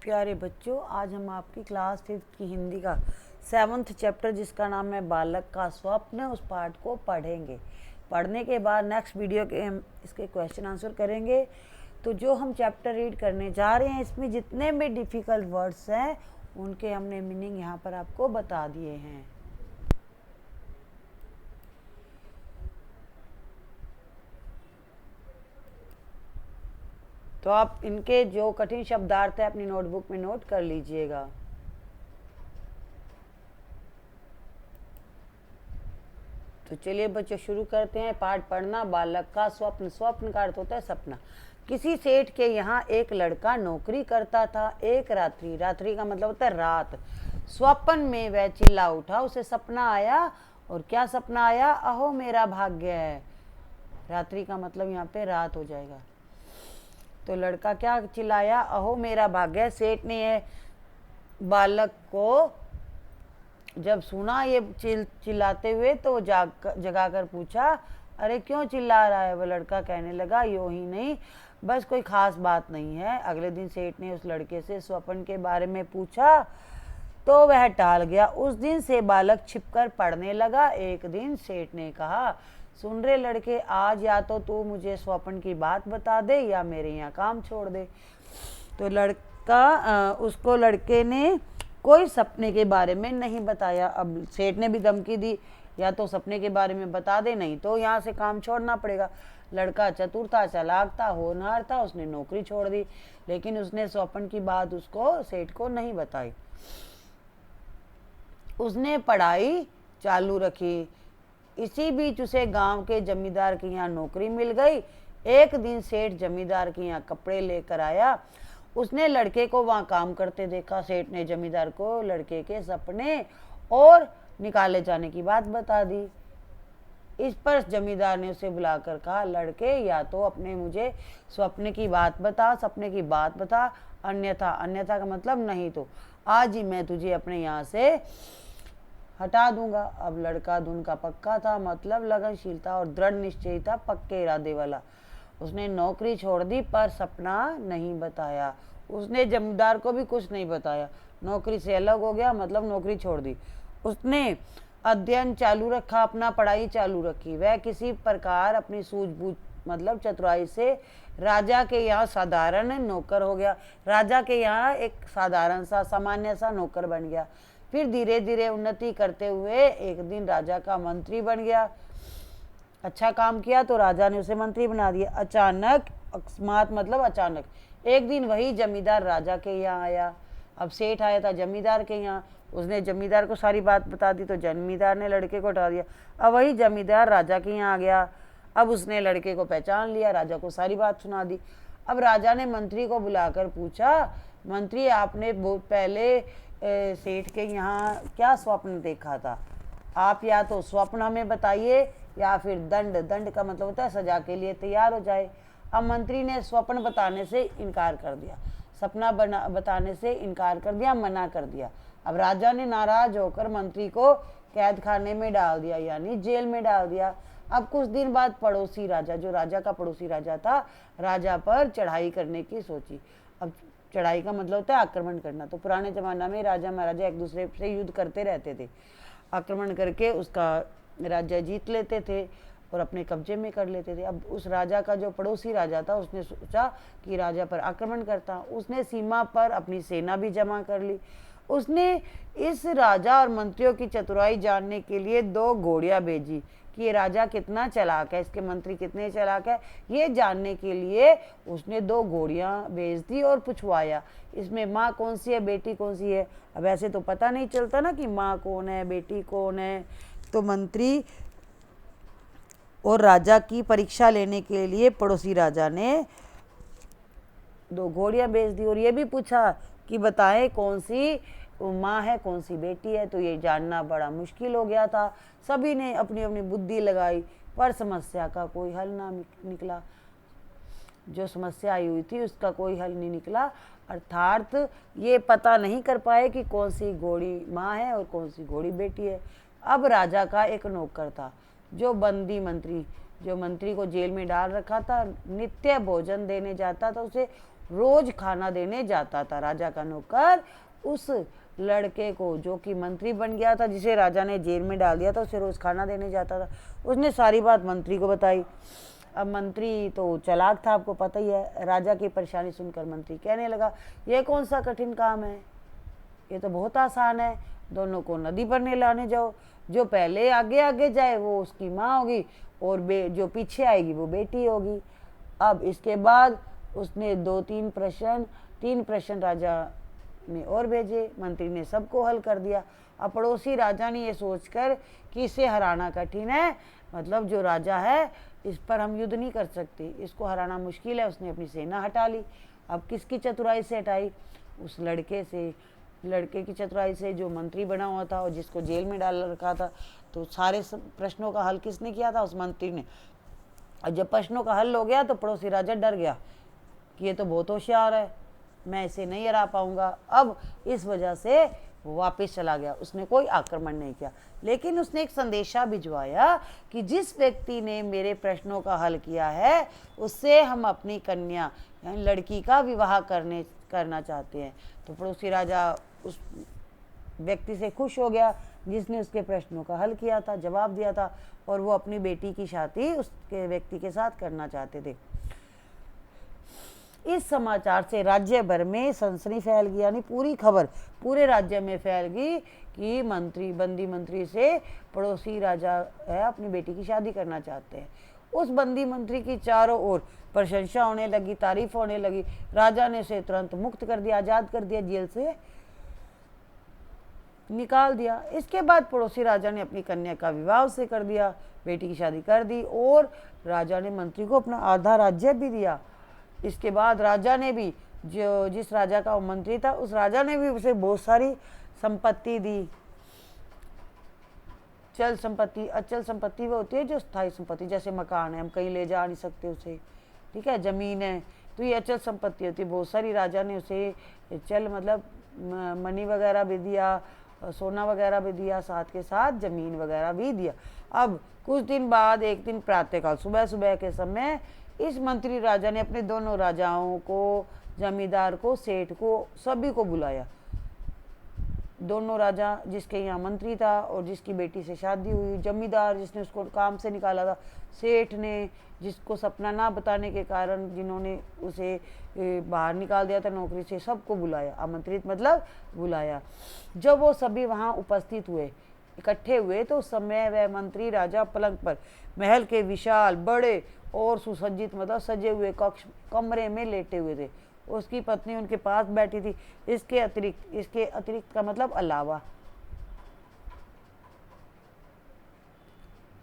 प्यारे बच्चों, आज हम आपकी क्लास 5th की हिंदी का 7th चैप्टर जिसका नाम है बालक का स्वप्न, उस पार्ट को पढ़ेंगे। पढ़ने के बाद नेक्स्ट वीडियो के हम इसके क्वेश्चन आंसर करेंगे। तो जो हम चैप्टर रीड करने जा रहे हैं, इसमें जितने भी डिफ़िकल्ट वर्ड्स हैं उनके हमने मीनिंग यहाँ पर आपको बता दिए हैं। तो आप इनके जो कठिन शब्दार्थ है अपनी नोटबुक में नोट कर लीजिएगा। तो चलिए बच्चों शुरू करते हैं पाठ पढ़ना। बालक का स्वप्न। स्वप्न का अर्थ होता है सपना। किसी सेठ के यहाँ एक लड़का नौकरी करता था। एक रात्रि, रात्रि का मतलब होता है रात, स्वप्न में वह चिल्ला उठा। उसे सपना आया। और क्या सपना आया? अहो मेरा भाग्य है। रात्रि का मतलब यहाँ पे रात हो जाएगा। तो लड़का क्या चिल्लाया? अहो मेरा भाग्य। सेठ ने बालक को जब सुना ये चिल्लाते हुए तो जगा कर पूछा, अरे क्यों चिल्ला रहा है? वह लड़का कहने लगा, यूं ही नहीं, बस कोई खास बात नहीं है। अगले दिन सेठ ने उस लड़के से स्वप्न के बारे में पूछा तो वह टाल गया। उस दिन से बालक छिपकर पढ़ने लगा। एक दिन सेठ ने कहा, सुन रे लड़के, आज या तो तू मुझे स्वप्न की बात बता दे या मेरे यहाँ काम छोड़ दे। तो उसको लड़के ने कोई सपने के बारे में नहीं बताया। अब सेठ ने भी धमकी दी, या तो सपने के बारे में बता दे, नहीं तो यहाँ से काम छोड़ना पड़ेगा। लड़का चतुर था, चालाक था, होनहार था, उसने नौकरी छोड़ दी, लेकिन उसने स्वप्न की बात उसको सेठ को नहीं बताई। उसने पढ़ाई चालू रखी। इसी बीच उसे गांव के जमींदार के यहाँ नौकरी मिल गई। एक दिन सेठ जमींदार के यहाँ कपड़े लेकर आया। उसने लड़के को वहाँ काम करते देखा। सेठ ने जमींदार को लड़के के सपने और निकाले जाने की बात बता दी। इस पर जमींदार ने उसे बुलाकर कहा, लड़के, या तो अपने मुझे स्वप्न की बात बता, सपने की बात बता, अन्यथा का मतलब नहीं तो आज ही मैं तुझे अपने यहाँ से हटा दूंगा। अब लड़का धुन का पक्का था, मतलब लगनशील और दृढ़ निश्चयी था, पक्के इरादे वाला। उसने नौकरी छोड़ दी पर सपना नहीं बताया। उसने जमींदार को भी कुछ नहीं बताया। नौकरी से अलग हो गया, मतलब नौकरी छोड़ दी। उसने अध्ययन चालू रखा, अपना पढ़ाई चालू रखी। वह किसी प्रकार अपनी सूझबूझ मतलब चतुराई से राजा के यहाँ साधारण नौकर हो गया। राजा के यहाँ एक साधारण सा सामान्य सा नौकर बन गया। फिर धीरे धीरे उन्नति करते हुए एक दिन राजा का मंत्री बन गया। अच्छा काम किया तो राजा ने उसे मंत्री बना दिया। अचानक, अकस्मात मतलब अचानक, एक दिन वही जमींदार राजा के यहाँ आया। अब सेठ आया था जमींदार के यहाँ। उसने जमींदार को सारी बात बता दी तो जमींदार ने लड़के को हटा दिया। अब वही जमींदार राजा के यहाँ आ गया। अब उसने लड़के को पहचान लिया, राजा को सारी बात सुना दी। अब राजा ने मंत्री को बुलाकर पूछा, मंत्री, आपने बहुत पहले सेठ के यहाँ क्या स्वप्न देखा था? आप या तो स्वप्न हमें बताइए या फिर दंड का मतलब होता है सजा के लिए तैयार हो जाए। अब मंत्री ने स्वप्न बताने से इनकार कर दिया, सपना बताने से इनकार कर दिया, मना कर दिया। अब राजा ने नाराज होकर मंत्री को कैद खाने में डाल दिया, यानी जेल में डाल दिया। अब कुछ दिन बाद पड़ोसी राजा, जो राजा का पड़ोसी राजा था, राजा पर चढ़ाई करने की सोची। अब चढ़ाई का मतलब होता है आक्रमण करना। तो पुराने जमाना में राजा महाराजा एक दूसरे से युद्ध करते रहते थे, आक्रमण करके उसका राज्य जीत लेते थे और अपने कब्जे में कर लेते थे। अब उस राजा का जो पड़ोसी राजा था, उसने सोचा कि राजा पर आक्रमण करता। उसने सीमा पर अपनी सेना भी जमा कर ली। उसने इस राजा और मंत्रियों की चतुराई जानने के लिए 2 घोड़ियां भेजी कि ये राजा कितना चालाक है, इसके मंत्री कितने चालाक है। ये जानने के लिए उसने 2 घोड़ियां भेज दी और पूछवाया, इसमें माँ कौन सी है, बेटी कौन सी है। अब ऐसे तो पता नहीं चलता ना कि माँ कौन है, बेटी कौन है। तो मंत्री और राजा की परीक्षा लेने के लिए पड़ोसी राजा ने 2 घोड़ियां भेज दी और ये भी पूछा कि बताएं कौन सी माँ है, कौन सी बेटी है। तो ये जानना बड़ा मुश्किल हो गया था। सभी ने अपनी अपनी बुद्धि लगाई पर समस्या का कोई हल ना निकला। जो समस्या आई हुई थी उसका कोई हल नहीं निकला, अर्थात ये पता नहीं कर पाए कि कौन सी घोड़ी माँ है और कौन सी घोड़ी बेटी है। अब राजा का एक नौकर था जो बंदी मंत्री, जो मंत्री को जेल में डाल रखा था, नित्य भोजन देने जाता था उसे। रोज खाना देने जाता था। राजा का नौकर उस लड़के को, जो कि मंत्री बन गया था, जिसे राजा ने जेल में डाल दिया था, उसे रोज खाना देने जाता था। उसने सारी बात मंत्री को बताई। अब मंत्री तो चालाक था, आपको पता ही है। राजा की परेशानी सुनकर मंत्री कहने लगा, ये कौन सा कठिन काम है, ये तो बहुत आसान है। दोनों को नदी पर नहलाने जाओ, जो पहले आगे आगे जाए वो उसकी माँ होगी, और जो पीछे आएगी वो बेटी होगी। अब इसके बाद उसने तीन प्रश्न राजा ने और भेजे। मंत्री ने सबको हल कर दिया। अब पड़ोसी राजा ने ये सोचकर कि इसे हराना कठिन है, मतलब जो राजा है इस पर हम युद्ध नहीं कर सकते, इसको हराना मुश्किल है, उसने अपनी सेना हटा ली। अब किसकी चतुराई से हटाई? उस लड़के से, लड़के की चतुराई से, जो मंत्री बना हुआ था और जिसको जेल में डाल रखा था। तो सारे प्रश्नों का हल किसने किया था? उस मंत्री ने। और जब प्रश्नों का हल हो गया तो पड़ोसी राजा डर गया कि ये तो बहुत होशियार है, मैं इसे नहीं हरा पाऊंगा। अब इस वजह से वो वापस चला गया, उसने कोई आक्रमण नहीं किया। लेकिन उसने एक संदेशा भिजवाया कि जिस व्यक्ति ने मेरे प्रश्नों का हल किया है उससे हम अपनी कन्या यानी लड़की का विवाह करना चाहते हैं। तो पड़ोसी राजा उस व्यक्ति से खुश हो गया जिसने उसके प्रश्नों का हल किया था, जवाब दिया था, और वो अपनी बेटी की शादी उसके व्यक्ति के साथ करना चाहते थे। इस समाचार से राज्य भर में सनसनी फैल गई, यानी पूरी खबर पूरे राज्य में फैल गई कि बंदी मंत्री से पड़ोसी राजा है अपनी बेटी की शादी करना चाहते हैं। उस बंदी मंत्री की चारों ओर प्रशंसा होने लगी, तारीफ होने लगी। राजा ने उसे तुरंत मुक्त कर दिया, आज़ाद कर दिया, जेल से निकाल दिया। इसके बाद पड़ोसी राजा ने अपनी कन्या का विवाह उससे कर दिया, बेटी की शादी कर दी, और राजा ने मंत्री को अपना आधा राज्य भी दिया। इसके बाद राजा ने भी, जिस राजा का वो मंत्री था, उस राजा ने भी उसे बहुत सारी संपत्ति दी। चल संपत्ति, अचल संपत्ति वो होती है जो स्थायी संपत्ति, जैसे मकान है, हम कहीं ले जा नहीं सकते उसे, ठीक है, जमीन है, तो ये अचल संपत्ति होती है। बहुत सारी राजा ने उसे चल मतलब मनी वगैरह भी दिया, सोना वगैरह भी दिया, साथ के साथ जमीन वगैरह भी दिया। अब कुछ दिन बाद एक दिन प्रातःकाल सुबह सुबह के समय इस मंत्री राजा ने अपने दोनों राजाओं को, जमींदार को, सेठ को, सभी को बुलाया। दोनों राजा, जिसके यहाँ मंत्री था और जिसकी बेटी से शादी हुई, जमींदार जिसने उसको काम से निकाला था, सेठ ने जिसको सपना ना बताने के कारण जिन्होंने उसे बाहर निकाल दिया था नौकरी से, सबको बुलाया। आमंत्रित मतलब बुलाया। जब वो सभी वहाँ उपस्थित हुए, इकट्ठे हुए, तो उस समय वह मंत्री राजा पलंग पर महल के विशाल बड़े और सुसज्जित मतलब सजे हुए कमरे में लेटे हुए थे। उसकी पत्नी उनके पास बैठी थी। इसके अतिरिक्त का मतलब अलावा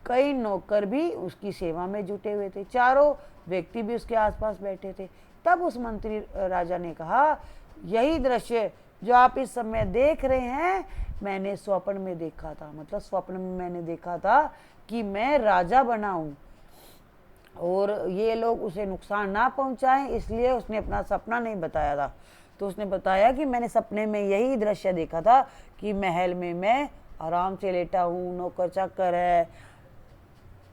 कई नौकर भी उसकी सेवा में जुटे हुए थे। चारों व्यक्ति भी उसके आसपास बैठे थे। तब उस मंत्री राजा ने कहा, यही दृश्य जो आप इस समय देख रहे हैं मैंने स्वप्न में देखा था। मतलब स्वप्न में मैंने देखा था कि मैं राजा बना हूं और ये लोग उसे नुकसान ना पहुंचाएं, इसलिए उसने अपना सपना नहीं बताया था। तो उसने बताया कि मैंने सपने में यही दृश्य देखा था कि महल में मैं आराम से लेटा हूँ, नौकर चाकर है।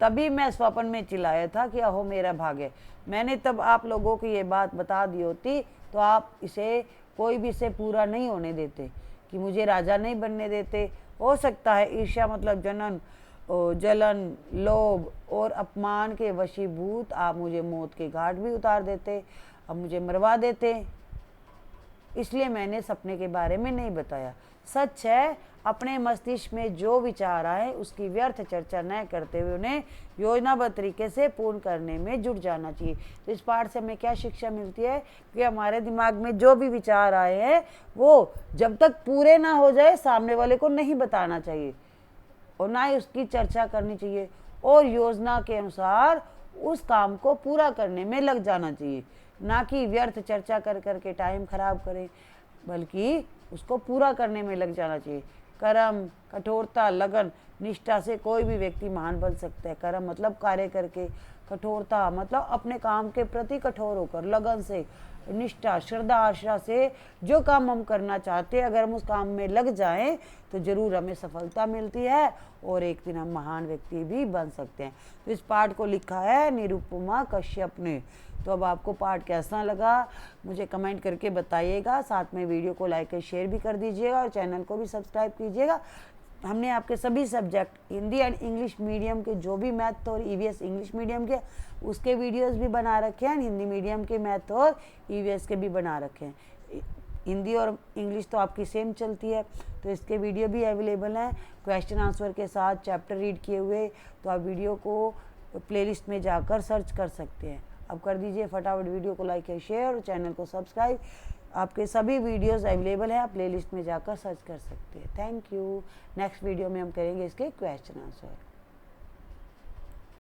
तभी मैं स्वप्न में चिल्लाया था कि अहो मेरा भाग्य। मैंने तब आप लोगों को ये बात बता दी होती तो आप इसे, कोई भी इसे पूरा नहीं होने देते, कि मुझे राजा नहीं बनने देते। हो सकता है ईर्ष्या मतलब जलन, लोभ और अपमान के वशीभूत आप मुझे मौत के घाट भी उतार देते, अब मुझे मरवा देते। इसलिए मैंने सपने के बारे में नहीं बताया। सच है, अपने मस्तिष्क में जो विचार आए उसकी व्यर्थ चर्चा न करते हुए उन्हें योजनाबद्ध तरीके से पूर्ण करने में जुट जाना चाहिए। तो इस पाठ से हमें क्या शिक्षा मिलती है कि हमारे दिमाग में जो भी विचार आए हैं वो जब तक पूरे ना हो जाए सामने वाले को नहीं बताना चाहिए और ना ही उसकी चर्चा करनी चाहिए, और योजना के अनुसार उस काम को पूरा करने में लग जाना चाहिए, ना कि व्यर्थ चर्चा कर करके टाइम खराब करें, बल्कि उसको पूरा करने में लग जाना चाहिए। कर्म, कठोरता, लगन, निष्ठा से कोई भी व्यक्ति महान बन सकता है। कर्म मतलब कार्य करके, कठोरता मतलब अपने काम के प्रति कठोर होकर, लगन से निष्ठा, श्रद्धा, आशा से जो काम हम करना चाहते हैं, अगर हम उस काम में लग जाएं तो ज़रूर हमें सफलता मिलती है और एक दिन हम महान व्यक्ति भी बन सकते हैं। तो इस पाठ को लिखा है निरुपमा कश्यप ने। तो अब आपको पाठ कैसा लगा मुझे कमेंट करके बताइएगा। साथ में वीडियो को लाइक और शेयर भी कर दीजिएगा और चैनल को भी सब्सक्राइब कीजिएगा। हमने आपके सभी subject Hindi and English medium के जो भी मैथ और ईवीएस इंग्लिश मीडियम के उसके वीडियोस भी बना रखे हैं, हिंदी मीडियम के मैथ और ईवीएस के भी बना रखे हैं। हिंदी और इंग्लिश तो आपकी सेम चलती है, तो इसके वीडियो भी अवेलेबल हैं क्वेश्चन आंसर के साथ, चैप्टर रीड किए हुए। तो आप वीडियो को प्लेलिस्ट में जाकर सर्च कर सकते हैं। अब कर दीजिए फटाफट वीडियो को लाइक और शेयर और चैनल को सब्सक्राइब। आपके सभी वीडियोस अवेलेबल है, आप प्लेलिस्ट में जाकर सर्च कर सकते हैं। Thank you. नेक्स्ट वीडियो में हम करेंगे इसके क्वेश्चन आंसर।